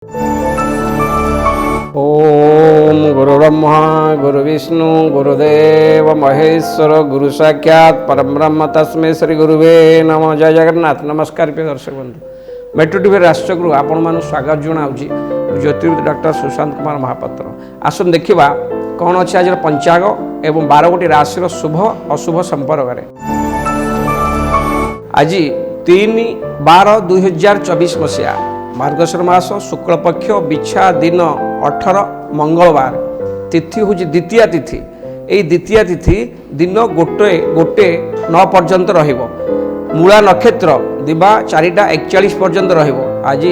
ओम गुरुब्रह्मा गुरुविष्णु गुरुदेव महेश्वर गुरु साक्षात परब्रह्म तस्मै श्री गुरुवे नमः। जय जगन्नाथ। नमस्कार प्रिय दर्शक बंधु, मेट्रो टीवी राष्ट्रगुरु आपण मानू स्वागत जनाऊँगी। ज्योतिर्विद डॉक्टर सुशांत कुमार महापात्र। आसन देखा कौन अच्छे आज पंचांग एवं 12 गोटी राशि शुभ अशुभ संपर्क में। आज 3/12/2024 मसीहा मार्गशीर मास शुक्ल पक्ष बिछा दिन 18 मंगलवार। तिथि हूँ द्वितीय तिथि। यही द्वितीय तिथि दिन गोटे 9 पर्यंत मूला नक्षत्र दिबा 4:41 पर्यंत आज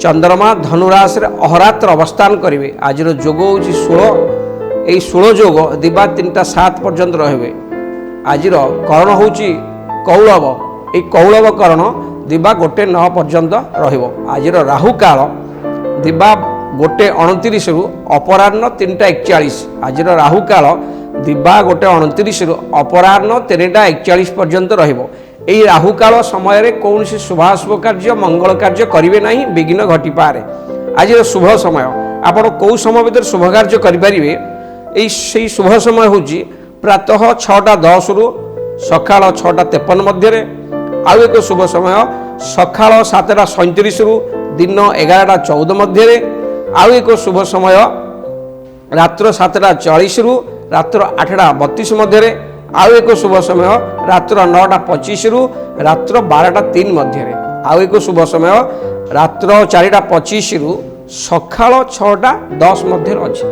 चंद्रमा धनुराशि अहरात्र अवस्थान करेंगे। आज जोग हूँ 16। यही 16 जोग दिबा 3:07 पर्यंत रे। आज करण हूँ कौलव। ये कौलव करण दिबा 1:09 पर्यंत आज राहु काल दिबा 1:29 रु अपराह्न 3:41। आज राहु काल दिबा 1:29 रु अपराह्न 3:41 पर्यंत यही राहु काल समय कौन शुभाशुभ कार्य मंगल कार्य करेंगे ना, विघ्न घटीपारे। आज शुभ समय आपड़ कौ समय भर शुभ कार्य करेंगे। यही शुभ समय हूँ प्रातः 6:10 रु सका 6:53 मध्य। आउ एक शुभ समय सका 7:37 रु दिन 11:14 मध्य। आउ एक शुभ समय रात्र 7:40 रु रात्र 8:32 मध्य। आउ एक शुभ समय रात्र 9:25 रु रात्र 12:03 मध्य। आउ एक शुभ समय रात्र 4:25 रु सका 6:10 मध्य अच्छे।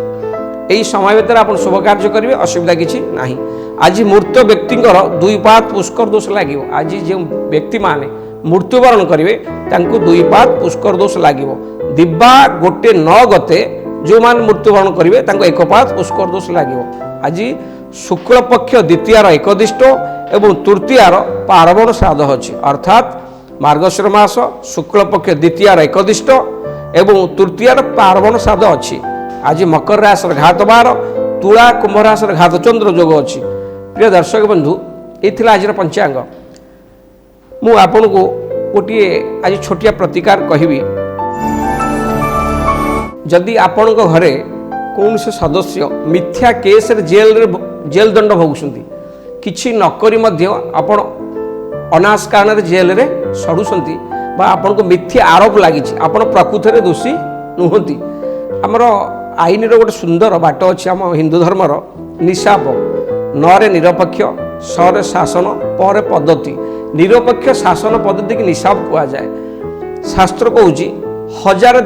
यही समय भर आप शुभ कार्य करेंगे, असुविधा किसी ना। आज मृत व्यक्तिंकर 2 पात पुष्कर दोष लगे। आज जो व्यक्ति माने मृत्युवरण करेंगे 2 पात पुष्कर दोष लगे। दिबा 1:09 गते जो मान मृत्युवरण करेंगे 1 पात पुष्कर दोष लगे। आज शुक्ल पक्ष द्वितीयार एकदिष्ट एवं तृतीयार पार्वण श्राद्ध अच्छी। अर्थात मार्गशीर मास शुक्ल पक्ष द्वितीयार एकदिष्ट एवं तृतीयार पार्वण श्राद्ध अच्छी। आज मकर राशि घात 12, तुला कुंभ राशि घात चंद्र जोग अच्छी। प्रिय दर्शक बंधु, ये आज पंचांग। मु आपन को गोटे आज छोटिया प्रतिकार कहबी। जदि आपण घरे कौन से सदस्य मिथ्या केस जेल दंड भोगुंट किछि नकरी आपण अनाश कारण जेल रे सड़ुंट बा आपण को मिथ्या आरोप लगी आपण प्रकृति में दोषी नुहति। आमर आईन गोटे सुंदर बाट अच्छी आम हिंदू धर्मर निशाप। न निरपेक्ष, स शासन, पर पद्धति। निरपेक्ष शासन पद्धति की निशाप कह जाए। शास्त्र कहूँ 1000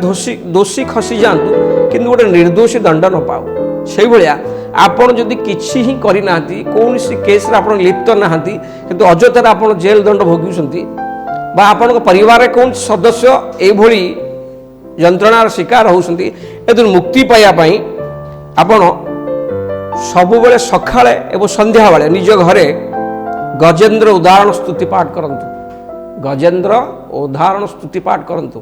दोषी खसी जातु किंतु गोटे निर्दोषी दंड न पाऊ। से भाया आपड़ जदि किसी ही करना कौन सी केस आप लिप्त नहांती किंतु अजथार आप जेल दंड भोगुंट बा आपण परिवार कौन सदस्य एभली यंत्रणार शिकार होती मुक्ति पाइबापी आपण सबु बेले सकाळे एवं संध्या बेले निज घरे गजेन्द्र उदाहरण स्तुति पाठ करंतु। गजेन्द्र उदाहरण स्तुति पाठ करंतु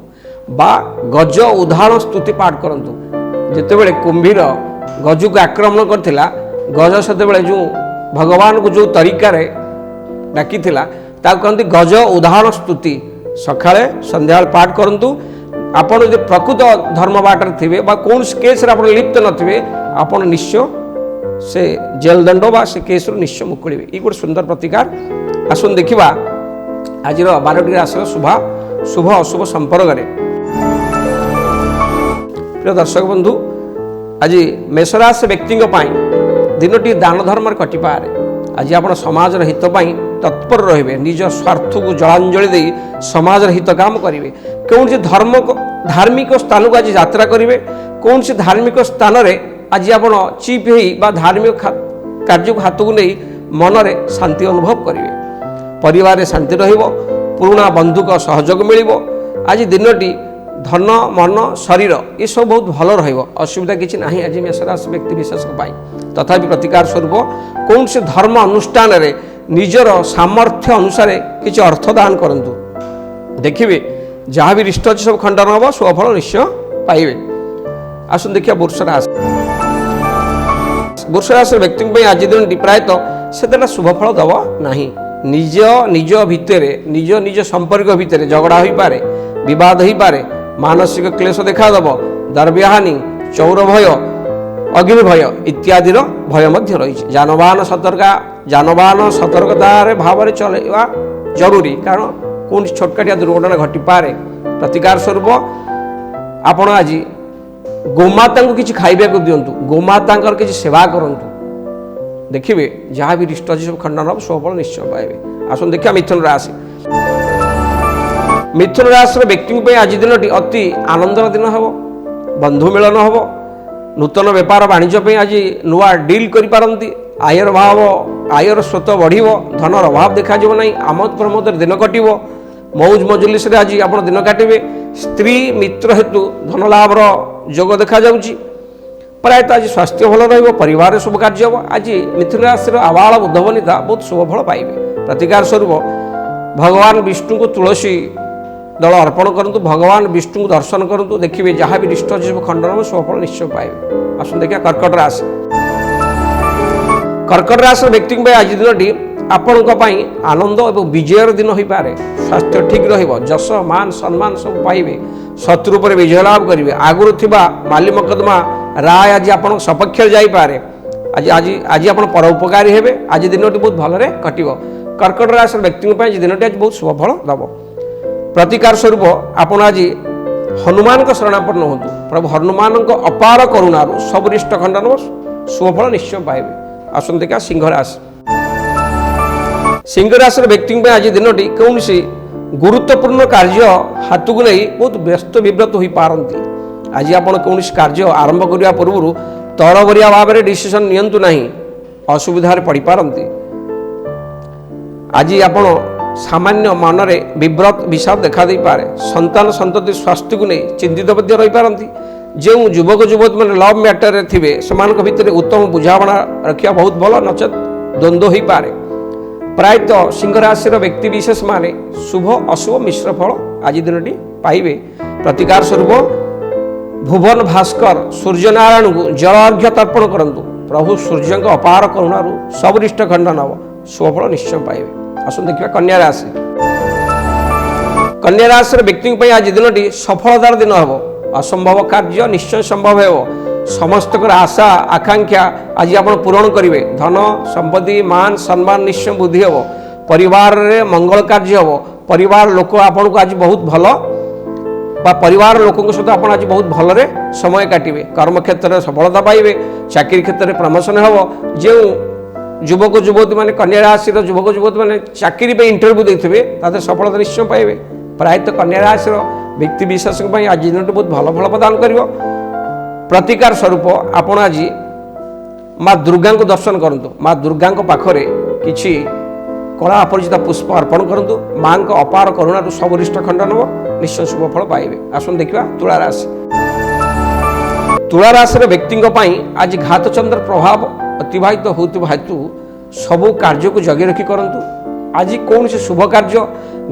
बा गज उदाहरण स्तुति पाठ करंतु। जेतेबेले कुंभीर गजु को आक्रमण करथिला, गज सेतेबेले जो भगवान को जो तरीका रे डाकिथिला ताको कहंती गज उदाहरण स्तुति। सकाळे संध्या पाठ करंतु। आपण जो प्रकृत धर्म बाटर थे कौन केस आप लिप्त नथिबे आपण निश्चय से जेल दंड बा से केस निश्चय मुकुड़े। ये गोटे सुंदर प्रतिकार। आसन देखा आज 12टी राशि शुभ अशुभ संपर्क में। प्रिय दर्शक बंधु, आज मेषराशि व्यक्ति दिनटी दान धर्म कटिपारे। आज आप समाज हित तत्पर रे, निज स्वार्थ को जलांजलि दे समाज हित काम करेंगे। कौन से धार्मिक स्थान को आज यात्रा करेंगे। कौन से धार्मिक स्थान रे आज आप चीप हो धार्मिक कार्य को हाथ को नहीं मन में शांति अनुभव करेंगे। परिवार में शांति रहिबो, पुराना बंधु का सहयोग मिलिबो। आज दिनटी धन मन शरीर ये सब बहुत भल रहिबो, असुविधा किसी ना। आज मेषराशि व्यक्ति विशेष तथापि प्रतिकार स्वरूप कौन से धर्म अनुष्ठान रे निजर सामर्थ्य अनुसार किसी अर्थ दान करंतु। देखिए जहाँ भी रिष्ट अच्छे सब खंडन हम सुफल निश्चय पाइबे। आसन देखिए वृष राशि। वृष राशि व्यक्ति आज दिन प्रायतः से शुभफल दब ना। निज निज भितर निज निज संपर्क भितर झगड़ा हो पारे, विवाद हो पारे, ମାନସିକ କ୍ଲେଶ ଦେଖାଦେବ, ଦ୍ରବ୍ୟହାନି, ଚୌର ଭୟ, ଅଗ୍ନି ଭୟ ଇତ୍ୟାଦିର ଭୟ ମଧ୍ୟ ରହିଛି। ଯାନବାହନ ସତର୍କତାରେ ଭାବରେ ଚଳାଇବା ଜରୁରୀ, କାରଣ କୌଣସି ଛୋଟକାଟିଆ ଦୁର୍ଘଟଣା ଘଟିପାରେ। ପ୍ରତିକାର ସ୍ୱରୂପ ଆପଣ ଆଜି ଗୋମାତାଙ୍କୁ କିଛି ଖାଇବାକୁ ଦିଅନ୍ତୁ, ଗୋମାତାଙ୍କର କିଛି ସେବା କରନ୍ତୁ, ଦେଖିବେ ଯାହା ବି ରିଷ୍ଟ ଅଛି ସବୁ ଖଣ୍ଡନ ହେବ, ସୁଫଳ ନିଶ୍ଚୟ ପାଇବେ। ଆସନ୍ତୁ ଦେଖିବା ମିଥୁନ ରାଶି। ମିଥୁନ ରାଶିର ବ୍ୟକ୍ତିଙ୍କ ପାଇଁ ଆଜି ଦିନଟି ଅତି ଆନନ୍ଦର ଦିନ ହେବ। ବନ୍ଧୁ ମିଳନ ହେବ, ନୂତନ ବେପାର ବାଣିଜ୍ୟ ପାଇଁ ଆଜି ନୂଆ ଡିଲ୍ କରିପାରନ୍ତି। ଆୟର ସ୍ରୋତ ବଢ଼ିବ, ଧନର ଅଭାବ ଦେଖାଯିବ ନାହିଁ। ଆମୋଦ ପ୍ରମୋଦରେ ଦିନ କଟିବ, ମଉଜ ମଜଲିସରେ ଆଜି ଆପଣ ଦିନ କାଟିବେ। ସ୍ତ୍ରୀ ମିତ୍ର ହେତୁ ଧନ ଲାଭର ଯୋଗ ଦେଖାଯାଉଛି। ପ୍ରାୟତଃ ଆଜି ସ୍ୱାସ୍ଥ୍ୟ ଭଲ ରହିବ, ପରିବାରରେ ଶୁଭ କାର୍ଯ୍ୟ ହେବ। ଆଜି ମିଥୁନ ରାଶିର ଆବାଳ ବୁଦ୍ଧବନିତା ବହୁତ ଶୁଭ ଫଳ ପାଇବେ। ପ୍ରତିକାର ସ୍ୱରୂପ ଭଗବାନ ବିଷ୍ଣୁଙ୍କୁ ତୁଳସୀ ଦଳ ଅର୍ପଣ କରନ୍ତୁ, ଭଗବାନ ବିଷ୍ଣୁଙ୍କୁ ଦର୍ଶନ କରନ୍ତୁ, ଦେଖିବେ ଯାହା ବି ରିଷ୍ଟ ଅଛି ସବୁ ଖଣ୍ଡନ ହେବ, ଶୁଭଫଳ ନିଶ୍ଚୟ ପାଇବେ। ଆସନ୍ତୁ ଦେଖିବା କର୍କଟ ରାଶି। କର୍କଟ ରାଶିର ବ୍ୟକ୍ତିଙ୍କ ପାଇଁ ଆଜି ଦିନଟି ଆପଣଙ୍କ ପାଇଁ ଆନନ୍ଦ ଏବଂ ବିଜୟର ଦିନ ହୋଇପାରେ। ସ୍ୱାସ୍ଥ୍ୟ ଠିକ୍ ରହିବ, ଯଶ ମାନ ସମ୍ମାନ ସବୁ ପାଇବେ, ଶତ୍ରୁ ଉପରେ ବିଜୟ ଲାଭ କରିବେ। ଆଗରୁ ଥିବା ମାଲି ମକଦ୍ଦମା ରାୟ ଆଜି ଆପଣଙ୍କ ସପକ୍ଷରେ ଯାଇପାରେ। ଆଜି ଆପଣ ପରୋପକାରୀ ହେବେ। ଆଜି ଦିନଟି ବହୁତ ଭଲରେ କଟିବ। କର୍କଟ ରାଶିର ବ୍ୟକ୍ତିଙ୍କ ପାଇଁ ଆଜି ଦିନଟି ଆଜି ବହୁତ ଶୁଭଫଳ ଦେବ। ପ୍ରତିକାର ସ୍ୱରୂପ ଆପଣ ଆଜି ହନୁମାନଙ୍କ ଶରଣାପନ୍ନ ହୁଅନ୍ତୁ। ପ୍ରଭୁ ହନୁମାନଙ୍କ ଅପାର କରୁଣାରୁ ସବୁ ରିଷ୍ଟ ଖଣ୍ଡନ ଶୁଭଫଳ ନିଶ୍ଚୟ ପାଇବେ। ଆସନ୍ତୁ ଦେଖିବା ସିଂହ ରାଶି। ସିଂହ ରାଶିର ବ୍ୟକ୍ତିଙ୍କ ପାଇଁ ଆଜି ଦିନଟି କୌଣସି ଗୁରୁତ୍ୱପୂର୍ଣ୍ଣ କାର୍ଯ୍ୟ ହାତକୁ ନେଇ ବହୁତ ବ୍ୟସ୍ତ ବିବ୍ରତ ହୋଇପାରନ୍ତି। ଆଜି ଆପଣ କୌଣସି କାର୍ଯ୍ୟ ଆରମ୍ଭ କରିବା ପୂର୍ବରୁ ତରବରିଆ ଭାବରେ ଡିସିସନ୍ ନିଅନ୍ତୁ ନାହିଁ, ଅସୁବିଧାରେ ପଡ଼ିପାରନ୍ତି। ଆଜି ଆପଣ ସାମାନ୍ୟ ମନରେ ବିବ୍ରତ ବିଷାଦ ଦେଖାଦେଇପାରେ। ସନ୍ତାନ ସନ୍ତତି ସ୍ୱାସ୍ଥ୍ୟକୁ ନେଇ ଚିନ୍ତିତ ମଧ୍ୟ ରହିପାରନ୍ତି। ଯେଉଁ ଯୁବକ ଯୁବତୀମାନେ ଲଭ୍ ମ୍ୟାଟରରେ ଥିବେ ସେମାନଙ୍କ ଭିତରେ ଉତ୍ତମ ବୁଝାମଣା ରଖିବା ବହୁତ ଭଲ, ନଚେତ୍ ଦ୍ୱନ୍ଦ୍ୱ ହୋଇପାରେ। ପ୍ରାୟତଃ ସିଂହ ରାଶିର ବ୍ୟକ୍ତି ବିଶେଷ ମାନେ ଶୁଭ ଅଶୁଭ ମିଶ୍ର ଫଳ ଆଜି ଦିନଟି ପାଇବେ। ପ୍ରତିକାର ସ୍ୱରୂପ ଭୁବନ ଭାସ୍କର ସୂର୍ଯ୍ୟନାରାୟଣଙ୍କୁ ଜଳ ଅର୍ଘ୍ୟ ତର୍ପଣ କରନ୍ତୁ। ପ୍ରଭୁ ସୂର୍ଯ୍ୟଙ୍କ ଅପାର କରୁଣାରୁ ସବୁ ରିଷ୍ଟ ଖଣ୍ଡନ ହେବ, ଶୁଭଫଳ ନିଶ୍ଚୟ ପାଇବେ। ଆସନ୍ତୁ ଦେଖିବା କନ୍ୟା ରାଶି। କନ୍ୟା ରାଶିର ବ୍ୟକ୍ତିଙ୍କ ପାଇଁ ଆଜି ଦିନଟି ସଫଳତାର ଦିନ ହେବ। ଅସମ୍ଭବ କାର୍ଯ୍ୟ ନିଶ୍ଚୟ ସମ୍ଭବ ହେବ। ସମସ୍ତଙ୍କର ଆଶା ଆକାଂକ୍ଷା ଆଜି ଆପଣ ପୂରଣ କରିବେ। ଧନ ସମ୍ପତ୍ତି ମାନ ସମ୍ମାନ ନିଶ୍ଚୟ ବୃଦ୍ଧି ହେବ। ପରିବାରରେ ମଙ୍ଗଳ କାର୍ଯ୍ୟ ହେବ। ପରିବାର ଲୋକ ଆପଣଙ୍କୁ ଆଜି ବହୁତ ଭଲ ବା ପରିବାର ଲୋକଙ୍କ ସହିତ ଆପଣ ଆଜି ବହୁତ ଭଲରେ ସମୟ କାଟିବେ। କର୍ମକ୍ଷେତ୍ରରେ ସଫଳତା ପାଇବେ। ଚାକିରି କ୍ଷେତ୍ରରେ ପ୍ରମୋଶନ ହେବ। ଯେଉଁ ଯୁବକ ଯୁବତୀମାନେ କନ୍ୟା ରାଶିର ଯୁବକ ଯୁବତୀମାନେ ଚାକିରି ପାଇଁ ଇଣ୍ଟରଭ୍ୟୁ ଦେଇଥିବେ ତାদের ସଫଳତା ନିଶ୍ଚୟ ପାଇବେ। ପ୍ରାୟତଃ କନ୍ୟା ରାଶିର ବ୍ୟକ୍ତି ବିଶେଷଙ୍କ ପାଇଁ ଆଜି ଦିନଟି ବହୁତ ଭଲ ଫଳ ପ୍ରଦାନ କରିବ। ପ୍ରତିକାର ସ୍ୱରୂପ ଆପଣ ଆଜି ମା ଦୁର୍ଗାଙ୍କୁ ଦର୍ଶନ କରନ୍ତୁ। ମା ଦୁର୍ଗାଙ୍କ ପାଖରେ କିଛି କଳା ଅପରିଚିତ ପୁଷ୍ପ ଅର୍ପଣ କରନ୍ତୁ। ମାଙ୍କ ଅପାର କରୁଣାରୁ ସବୁ ରିଷ୍ଟ ଖଣ୍ଡନ ହେବ, ନିଶ୍ଚୟ ଶୁଭ ଫଳ ପାଇବେ। ଆସନ୍ତୁ ଦେଖିବା ତୁଳା ରାଶି। ତୁଳା ରାଶିର ବ୍ୟକ୍ତିଙ୍କ ପାଇଁ ଆଜି ଘାତଚନ୍ଦ୍ର ପ୍ରଭାବ ଅତିବାହିତ ହେଉଥିବା ହେତୁ ସବୁ କାର୍ଯ୍ୟକୁ ଜଗି ରଖି କରନ୍ତୁ। ଆଜି କୌଣସି ଶୁଭ କାର୍ଯ୍ୟ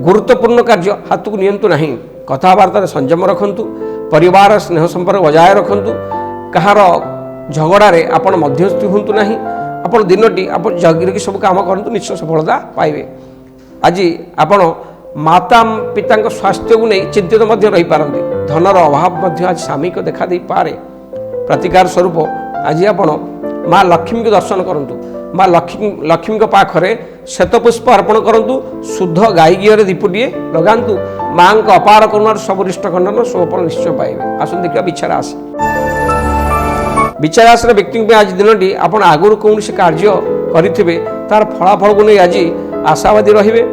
ଗୁରୁତ୍ୱପୂର୍ଣ୍ଣ କାର୍ଯ୍ୟ ହାତକୁ ନିଅନ୍ତୁ ନାହିଁ। କଥାବାର୍ତ୍ତାରେ ସଂଯମ ରଖନ୍ତୁ। ପରିବାର ସ୍ନେହ ସମ୍ପର୍କ ବଜାୟ ରଖନ୍ତୁ। କାହାର ଝଗଡ଼ାରେ ଆପଣ ମଧ୍ୟସ୍ଥି ହୁଅନ୍ତୁ ନାହିଁ। ଆପଣ ଦିନଟି ଆପଣ ଜଗି ରଖି ସବୁ କାମ କରନ୍ତୁ, ନିଶ୍ଚୟ ସଫଳତା ପାଇବେ। ଆଜି ଆପଣ ମାତା ପିତାଙ୍କ ସ୍ୱାସ୍ଥ୍ୟକୁ ନେଇ ଚିନ୍ତିତ ମଧ୍ୟ ରହିପାରନ୍ତି। ଧନର ଅଭାବ ମଧ୍ୟ ଆଜି ସାମୟିକ ଦେଖାଦେଇପାରେ। ପ୍ରତିକାର ସ୍ୱରୂପ ଆଜି ଆପଣ ମା ଲକ୍ଷ୍ମୀଙ୍କୁ ଦର୍ଶନ କରନ୍ତୁ। ମା ଲକ୍ଷ୍ମୀଙ୍କ ପାଖରେ ଶ୍ଵେତପୁଷ୍ପ ଅର୍ପଣ କରନ୍ତୁ। ଶୁଦ୍ଧ ଗାଈ ଘିଅରେ ଦୀପଟିଏ ଲଗାନ୍ତୁ। ମାଙ୍କ ଅପାର କରୁଣାରୁ ସବୁ ରିଷ୍ଟ ଖଣ୍ଡନ ଶୁଭଫଳ ନିଶ୍ଚୟ ପାଇବେ। ଆସନ୍ତୁ ଦେଖିବା ବିଛା ରାଶି। ବିଛା ରାଶିର ବ୍ୟକ୍ତିଙ୍କ ପାଇଁ ଆଜି ଦିନଟି ଆପଣ ଆଗରୁ କୌଣସି କାର୍ଯ୍ୟ କରିଥିବେ ତାର ଫଳାଫଳକୁ ନେଇ ଆଜି ଆଶାବାଦୀ ରହିବେ।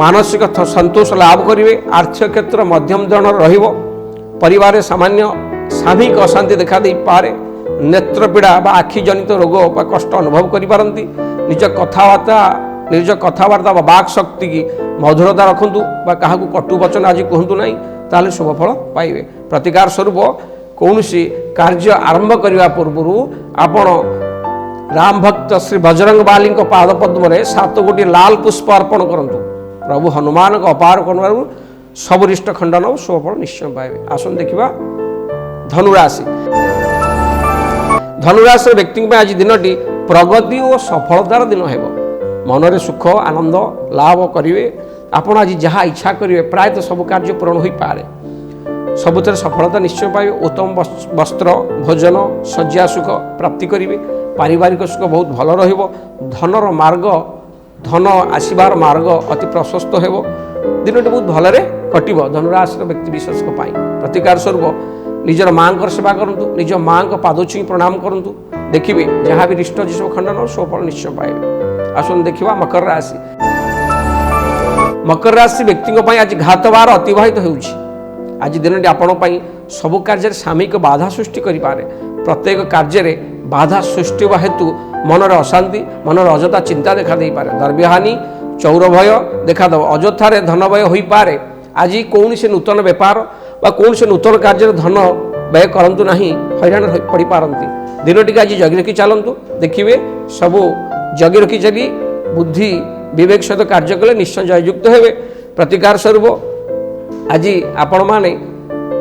ମାନସିକ ସନ୍ତୋଷ ଲାଭ କରିବେ। ଆର୍ଥିକ କ୍ଷେତ୍ର ମଧ୍ୟମ ଧରଣର ରହିବ। ପରିବାରରେ ସାମାନ୍ୟ ସାମୟିକ ଅଶାନ୍ତି ଦେଖାଦେଇପାରେ। ନେତ୍ରପୀଡ଼ା ବା ଆଖି ଜନିତ ରୋଗ ବା କଷ୍ଟ ଅନୁଭବ କରିପାରନ୍ତି। ନିଜ କଥାବାର୍ତ୍ତା ବା ବାକ୍ ଶକ୍ତି କି ମଧୁରତା ରଖନ୍ତୁ ବା କାହାକୁ କଟୁ ବଚନ ଆଜି କୁହନ୍ତୁ ନାହିଁ, ତାହେଲେ ଶୁଭଫଳ ପାଇବେ। ପ୍ରତିକାର ସ୍ୱରୂପ କୌଣସି କାର୍ଯ୍ୟ ଆରମ୍ଭ କରିବା ପୂର୍ବରୁ ଆପଣ ରାମ ଭକ୍ତ ଶ୍ରୀ ବଜରଙ୍ଗ ବାଲିଙ୍କ ପାଦ ପଦ୍ମରେ 7 ଗୋଟି ଲାଲ ପୁଷ୍ପ ଅର୍ପଣ କରନ୍ତୁ। ପ୍ରଭୁ ହନୁମାନଙ୍କ ଅପାର କରୁଣାରୁ ସବୁ ରିଷ୍ଟ ଖଣ୍ଡନ ଶୁଭଫଳ ନିଶ୍ଚୟ ପାଇବେ। ଆସନ୍ତୁ ଦେଖିବା ଧନୁରାଶି। ଧନୁରାଶିର ବ୍ୟକ୍ତିଙ୍କ ପାଇଁ ଆଜି ଦିନଟି ପ୍ରଗତି ଓ ସଫଳତାର ଦିନ ହେବ। ମନରେ ସୁଖ ଆନନ୍ଦ ଲାଭ କରିବେ। ଆପଣ ଆଜି ଯାହା ଇଚ୍ଛା କରିବେ ପ୍ରାୟତଃ ସବୁ କାର୍ଯ୍ୟ ପୂରଣ ହୋଇପାରେ। ସବୁଥିରେ ସଫଳତା ନିଶ୍ଚୟ ପାଇବେ। ଉତ୍ତମ ବସ୍ତ୍ର ଭୋଜନ ଶଯ୍ୟା ସୁଖ ପ୍ରାପ୍ତି କରିବେ। ପାରିବାରିକ ସୁଖ ବହୁତ ଭଲ ରହିବ। ଧନର ମାର୍ଗ ଧନ ଆସିବାର ମାର୍ଗ ଅତି ପ୍ରଶସ୍ତ ହେବ। ଦିନଟି ବହୁତ ଭଲରେ କଟିବ ଧନୁରାଶିର ବ୍ୟକ୍ତିବିଶେଷଙ୍କ ପାଇଁ। ପ୍ରତିକାର ସ୍ୱରୂପ ନିଜର ମାଆଙ୍କର ସେବା କରନ୍ତୁ। ନିଜ ମାଆଙ୍କ ପାଦ ଛୁଇଁ ପ୍ରଣାମ କରନ୍ତୁ। ଦେଖିବେ ଯାହା ବି ରିଷ୍ଟ ଅଛି ସବୁ ଖଣ୍ଡନ ସୁଫଳ ନିଶ୍ଚୟ ପାଇବେ। ଆସନ୍ତୁ ଦେଖିବା ମକର ରାଶି। ମକର ରାଶି ବ୍ୟକ୍ତିଙ୍କ ପାଇଁ ଆଜି ଘାତବାର ଅତିବାହିତ ହେଉଛି। ଆଜି ଦିନଟି ଆପଣଙ୍କ ପାଇଁ ସବୁ କାର୍ଯ୍ୟରେ ସାମୟିକ ବାଧା ସୃଷ୍ଟି କରିପାରେ। ପ୍ରତ୍ୟେକ କାର୍ଯ୍ୟରେ ବାଧା ସୃଷ୍ଟି ହେବା ହେତୁ ମନରେ ଅଶାନ୍ତି ମନରେ ଅଯଥା ଚିନ୍ତା ଦେଖା ଦେଇପାରେ। ଦ୍ରବ୍ୟହାନି ଚୌର ଭୟ ଦେଖାଦେବ। ଅଯଥାରେ ଧନ ବ୍ୟୟ ହୋଇପାରେ। ଆଜି କୌଣସି ନୂତନ ବେପାର ବା କୌଣସି ନୂତନ କାର୍ଯ୍ୟରେ ଧନ ବ୍ୟୟ କରନ୍ତୁ ନାହିଁ, ହଇରାଣ ପଡ଼ିପାରନ୍ତି। ଦିନଟିକୁ ଆଜି ଜଗି ରଖି ଚାଲନ୍ତୁ। ଦେଖିବେ ସବୁ ଜଗି ରଖି ଚାଲି ବୁଦ୍ଧି ବିବେକ ସହିତ କାର୍ଯ୍ୟ କଲେ ନିଶ୍ଚୟ ଜୟଯୁକ୍ତ ହେବେ। ପ୍ରତିକାର ସ୍ୱରୂପ ଆଜି ଆପଣମାନେ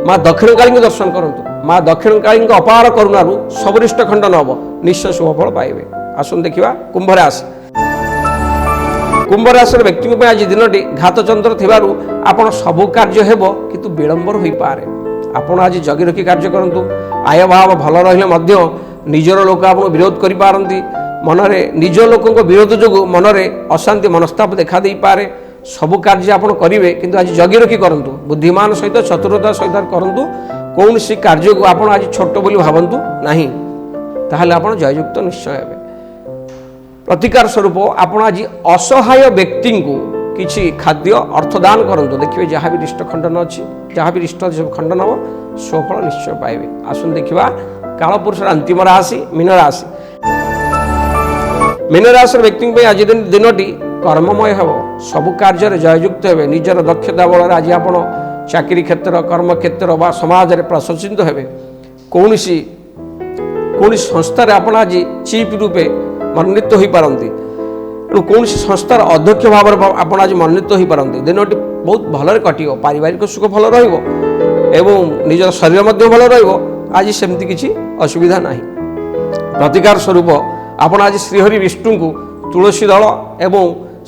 ମା ଦକ୍ଷିଣକାଳୀଙ୍କୁ ଦର୍ଶନ କରନ୍ତୁ। ମା ଦକ୍ଷିଣକାଳୀଙ୍କ ଅପାର କରୁଣାରୁ ସବୁରିଷ୍ଟ ଖଣ୍ଡନ ହେବ, ନିଶ୍ଚୟ ଶୁଭଫଳ ପାଇବେ। ଆସନ୍ତୁ ଦେଖିବା କୁମ୍ଭ ରାଶି। କୁମ୍ଭ ରାଶିର ବ୍ୟକ୍ତିଙ୍କ ପାଇଁ ଆଜି ଦିନଟି ଘାତଚନ୍ଦ୍ର ଥିବାରୁ ଆପଣ ସବୁ କାର୍ଯ୍ୟ ହେବ କିନ୍ତୁ ବିଳମ୍ବର ହୋଇପାରେ। ଆପଣ ଆଜି ଜଗି ରଖି କାର୍ଯ୍ୟ କରନ୍ତୁ। ଆୟ ଭାବ ଭଲ ରହିଲେ ମଧ୍ୟ ନିଜର ଲୋକ ଆପଣଙ୍କୁ ବିରୋଧ କରିପାରନ୍ତି। ମନରେ ନିଜ ଲୋକଙ୍କ ବିରୋଧ ଯୋଗୁଁ ମନରେ ଅଶାନ୍ତି ମନସ୍ତାପ ଦେଖା ଦେଇପାରେ। ସବୁ କାର୍ଯ୍ୟ ଆପଣ କରିବେ କିନ୍ତୁ ଆଜି ଜଗି ରଖି କରନ୍ତୁ। ବୁଦ୍ଧିମାନ ସହିତ ଚତୁରତା ସହିତ କରନ୍ତୁ। କୌଣସି କାର୍ଯ୍ୟକୁ ଆପଣ ଆଜି ଛୋଟ ବୋଲି ଭାବନ୍ତୁ ନାହିଁ, ତାହେଲେ ଆପଣ ଜୟଯୁକ୍ତ ନିଶ୍ଚୟ ହେବେ। ପ୍ରତିକାର ସ୍ୱରୂପ ଆପଣ ଆଜି ଅସହାୟ ବ୍ୟକ୍ତିଙ୍କୁ କିଛି ଖାଦ୍ୟ ଅର୍ଥ ଦାନ କରନ୍ତୁ। ଦେଖିବେ ଯାହା ବି ରିଷ୍ଟ ଖଣ୍ଡନ ଅଛି ଯାହା ବି ରିଷ୍ଟ ଅଛି ସବୁ ଖଣ୍ଡନ ହେବ, ସୁଫଳ ନିଶ୍ଚୟ ପାଇବେ। ଆସନ୍ତୁ ଦେଖିବା କାଳପୁରୁଷର ଅନ୍ତିମ ରାଶି ମୀନ ରାଶି। ମୀନ ରାଶିର ବ୍ୟକ୍ତିଙ୍କ ପାଇଁ ଆଜି ଦିନଟି କର୍ମମୟ ହେବ। ସବୁ କାର୍ଯ୍ୟରେ ଜୟଯୁକ୍ତ ହେବେ। ନିଜର ଦକ୍ଷତା ବଳରେ ଆଜି ଆପଣ ଚାକିରି କ୍ଷେତ୍ର କର୍ମକ୍ଷେତ୍ର ବା ସମାଜରେ ପ୍ରଶଂସିତ ହେବେ। କୌଣସି ସଂସ୍ଥାରେ ଆପଣ ଆଜି ଚିଫ୍ ରୂପେ ମନୋନୀତ ହୋଇପାରନ୍ତି। ତେଣୁ କୌଣସି ସଂସ୍ଥାର ଅଧ୍ୟକ୍ଷ ଭାବରେ ଆପଣ ଆଜି ମନୋନୀତ ହୋଇପାରନ୍ତି। ଦିନଟି ବହୁତ ଭଲରେ କଟିବ। ପାରିବାରିକ ସୁଖ ଭଲ ରହିବ ଏବଂ ନିଜର ଶରୀର ମଧ୍ୟ ଭଲ ରହିବ। ଆଜି ସେମିତି କିଛି ଅସୁବିଧା ନାହିଁ। ପ୍ରତିକାର ସ୍ୱରୂପ ଆପଣ ଆଜି ଶ୍ରୀହରି ବିଷ୍ଣୁଙ୍କୁ ତୁଳସୀ ଦଳ ଏବଂ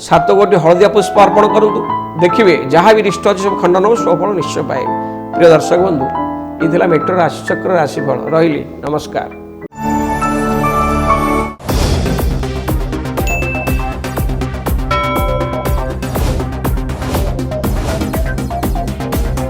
7 ଗୋଟି ହଳଦିଆ ପୁଷ୍ପ ଅର୍ପଣ କରନ୍ତୁ। ଦେଖିବେ ଯାହା ବି ରିଷ୍ଟ ଅଛି ସବୁ ଖଣ୍ଡନ ସୁଫଳ ନିଶ୍ଚୟ ପାଇବେ। ପ୍ରିୟ ଦର୍ଶକ ବନ୍ଧୁ, ଏ ଥିଲା ମେଟ୍ରୋ ରାଶିଚକ୍ର ରାଶିଫଳ। ରହିଲି, ନମସ୍କାର।